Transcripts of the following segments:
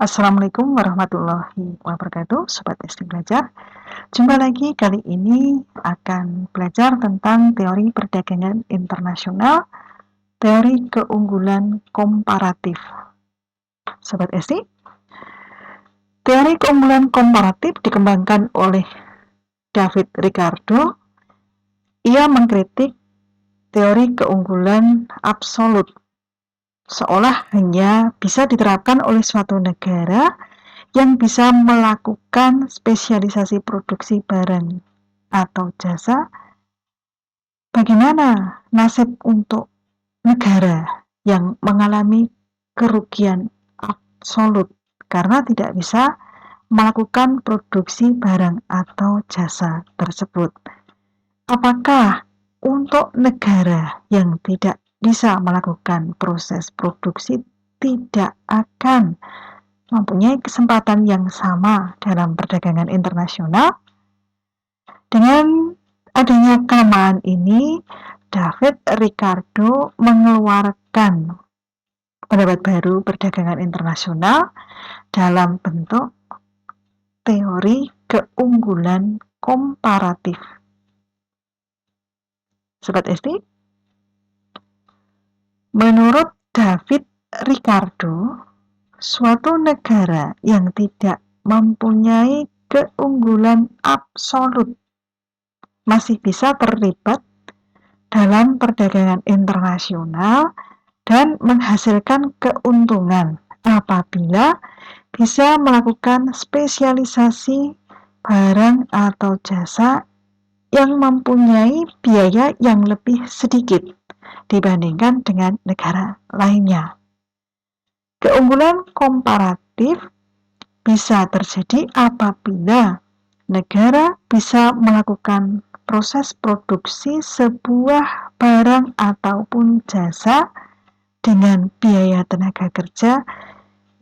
Assalamualaikum warahmatullahi wabarakatuh, Sobat SD Belajar. Jumpa lagi, kali ini akan belajar tentang teori perdagangan internasional, teori keunggulan komparatif. Sobat SD, teori keunggulan komparatif dikembangkan oleh David Ricardo. Ia mengkritik teori keunggulan absolut, seolah hanya bisa diterapkan oleh suatu negara yang bisa melakukan spesialisasi produksi barang atau jasa. Bagaimana nasib untuk negara yang mengalami kerugian absolut karena tidak bisa melakukan produksi barang atau jasa tersebut? Apakah untuk negara yang tidak bisa melakukan proses produksi tidak akan mempunyai kesempatan yang sama dalam perdagangan internasional? Dengan adanya kelemahan ini, David Ricardo mengeluarkan pendapat baru perdagangan internasional dalam bentuk teori keunggulan komparatif. Sobat SD, menurut David Ricardo, suatu negara yang tidak mempunyai keunggulan absolut masih bisa terlibat dalam perdagangan internasional dan menghasilkan keuntungan apabila bisa melakukan spesialisasi barang atau jasa yang mempunyai biaya yang lebih sedikit dibandingkan dengan negara lainnya. Keunggulan komparatif bisa terjadi apabila negara bisa melakukan proses produksi sebuah barang ataupun jasa dengan biaya tenaga kerja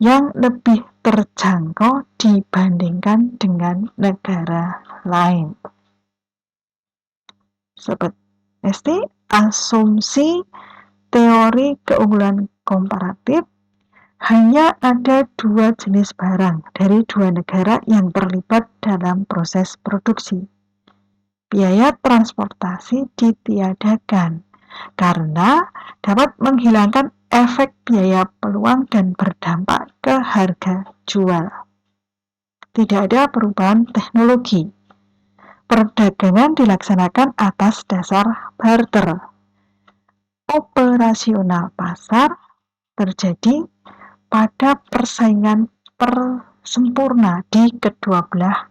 yang lebih terjangkau dibandingkan dengan negara lain. Sobat SD, asumsi teori keunggulan komparatif hanya ada dua jenis barang dari dua negara yang terlibat dalam proses produksi. Biaya transportasi ditiadakan karena dapat menghilangkan efek biaya peluang dan berdampak ke harga jual. Tidak ada perubahan teknologi. Perdagangan dilaksanakan atas dasar barter. Operasional pasar terjadi pada persaingan sempurna di kedua belah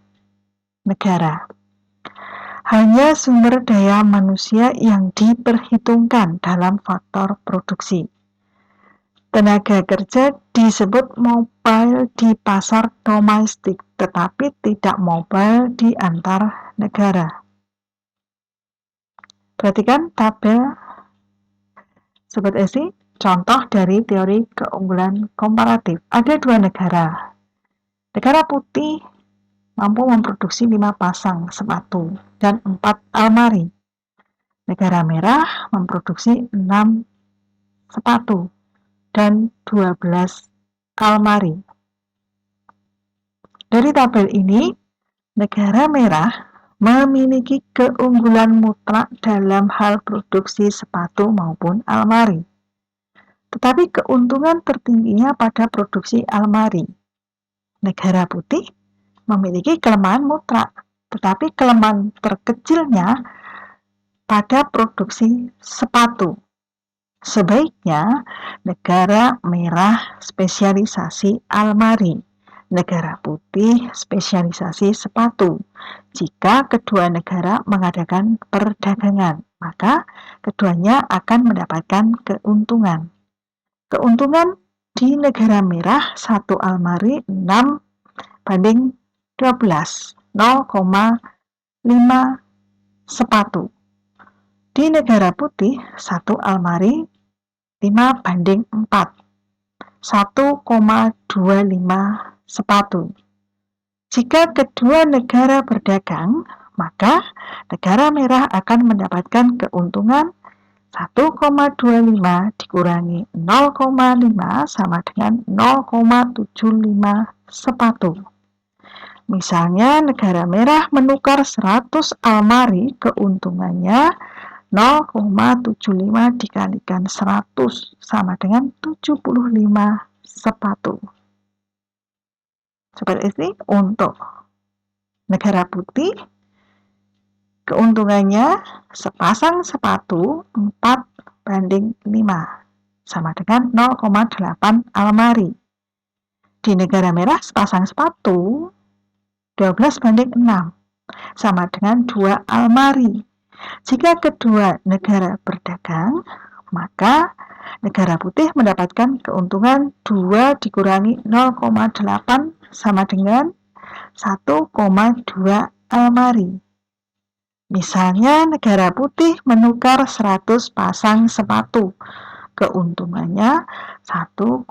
negara. Hanya sumber daya manusia yang diperhitungkan dalam faktor produksi. Tenaga kerja disebut mobile di pasar domestik, tetapi tidak mobile di antar negara. Perhatikan tabel Sobat SD, contoh dari teori keunggulan komparatif. Ada dua negara. Negara putih mampu memproduksi 5 pasang sepatu dan 4 almari. Negara merah memproduksi 6 sepatu dan 12 almari. Dari tabel ini, negara merah memiliki keunggulan mutlak dalam hal produksi sepatu maupun almari. Tetapi keuntungan tertingginya pada produksi almari. Negara putih memiliki kelemahan mutlak, tetapi kelemahan terkecilnya pada produksi sepatu. Sebaiknya negara merah spesialisasi almari, negara putih spesialisasi sepatu. Jika kedua negara mengadakan perdagangan, maka keduanya akan mendapatkan keuntungan. Keuntungan di negara merah 1 almari 6 banding 12, 0,5 sepatu. Di negara putih 1 almari 5 banding 4, 1,25 sepatu. Jika kedua negara berdagang, maka negara merah akan mendapatkan keuntungan 1,25 dikurangi 0,5 sama dengan 0,75 sepatu. Misalnya negara merah menukar 100 almari, keuntungannya 0,75 dikalikan 100 sama dengan 75 sepatu. Seperti ini untuk negara putih, keuntungannya sepasang sepatu 4:5 sama dengan 0,8 almari. Di negara merah sepasang sepatu 12:6 sama dengan 2 almari. Jika kedua negara berdagang, maka negara putih mendapatkan keuntungan 2 dikurangi 0,8 sama dengan 1,2 almari. Misalnya negara putih menukar 100 pasang sepatu, keuntungannya 1,2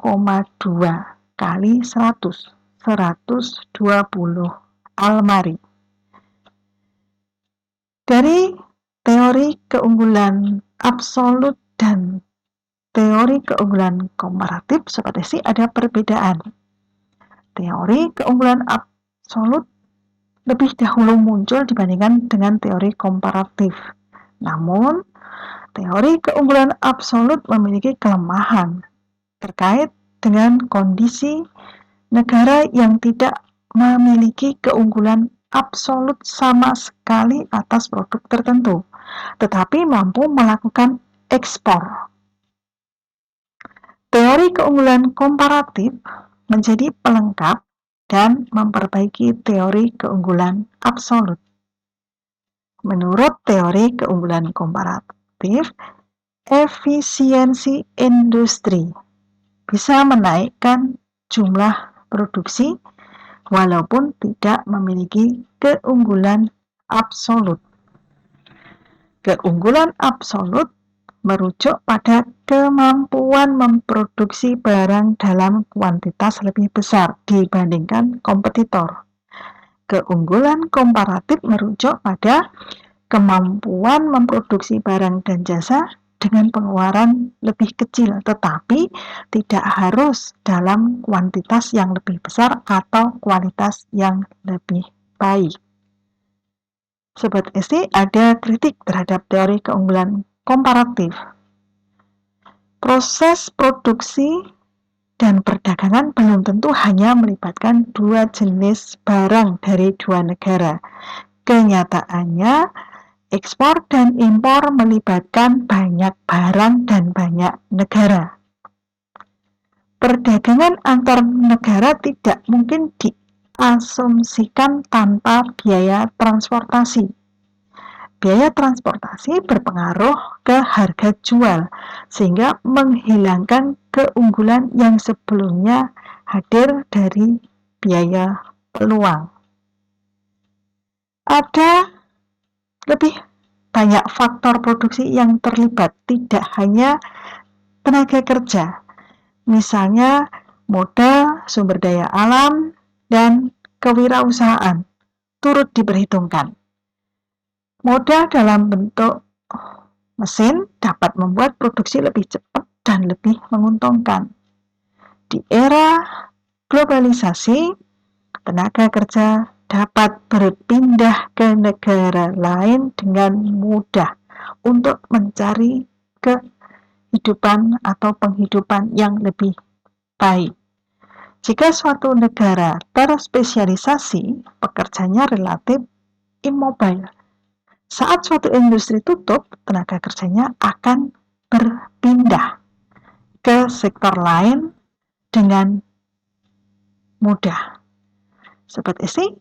kali 100, 120 almari. Dari teori keunggulan absolut dan teori keunggulan komparatif, Sobat Esi, ada perbedaan. Teori keunggulan absolut lebih dahulu muncul dibandingkan dengan teori komparatif. Namun, teori keunggulan absolut memiliki kelemahan terkait dengan kondisi negara yang tidak memiliki keunggulan absolut sama sekali atas produk tertentu, tetapi mampu melakukan ekspor. Teori keunggulan komparatif menjadi pelengkap dan memperbaiki teori keunggulan absolut. Menurut teori keunggulan komparatif, efisiensi industri bisa menaikkan jumlah produksi walaupun tidak memiliki keunggulan absolut. Keunggulan absolut merujuk pada kemampuan memproduksi barang dalam kuantitas lebih besar dibandingkan kompetitor. Keunggulan komparatif merujuk pada kemampuan memproduksi barang dan jasa dengan pengeluaran lebih kecil, tetapi tidak harus dalam kuantitas yang lebih besar atau kualitas yang lebih baik. Sobat SD, ada kritik terhadap teori keunggulan komparatif. Proses produksi dan perdagangan belum tentu hanya melibatkan dua jenis barang dari dua negara. Kenyataannya, ekspor dan impor melibatkan banyak barang dan banyak negara. Perdagangan antar negara tidak mungkin diasumsikan tanpa biaya transportasi. Biaya transportasi berpengaruh ke harga jual, sehingga menghilangkan keunggulan yang sebelumnya hadir dari biaya peluang. Ada lebih banyak faktor produksi yang terlibat, tidak hanya tenaga kerja. Misalnya modal, sumber daya alam, dan kewirausahaan turut diperhitungkan. Modal dalam bentuk mesin dapat membuat produksi lebih cepat dan lebih menguntungkan. Di era globalisasi, tenaga kerja dapat berpindah ke negara lain dengan mudah untuk mencari kehidupan atau penghidupan yang lebih baik. Jika suatu negara terspesialisasi, pekerjanya relatif immobile. Saat suatu industri tutup, tenaga kerjanya akan berpindah ke sektor lain dengan mudah. Sobat SI,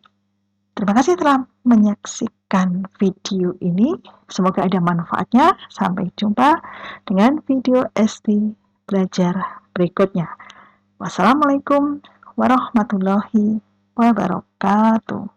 terima kasih telah menyaksikan video ini. Semoga ada manfaatnya. Sampai jumpa dengan video ST Belajar berikutnya. Wassalamualaikum warahmatullahi wabarakatuh.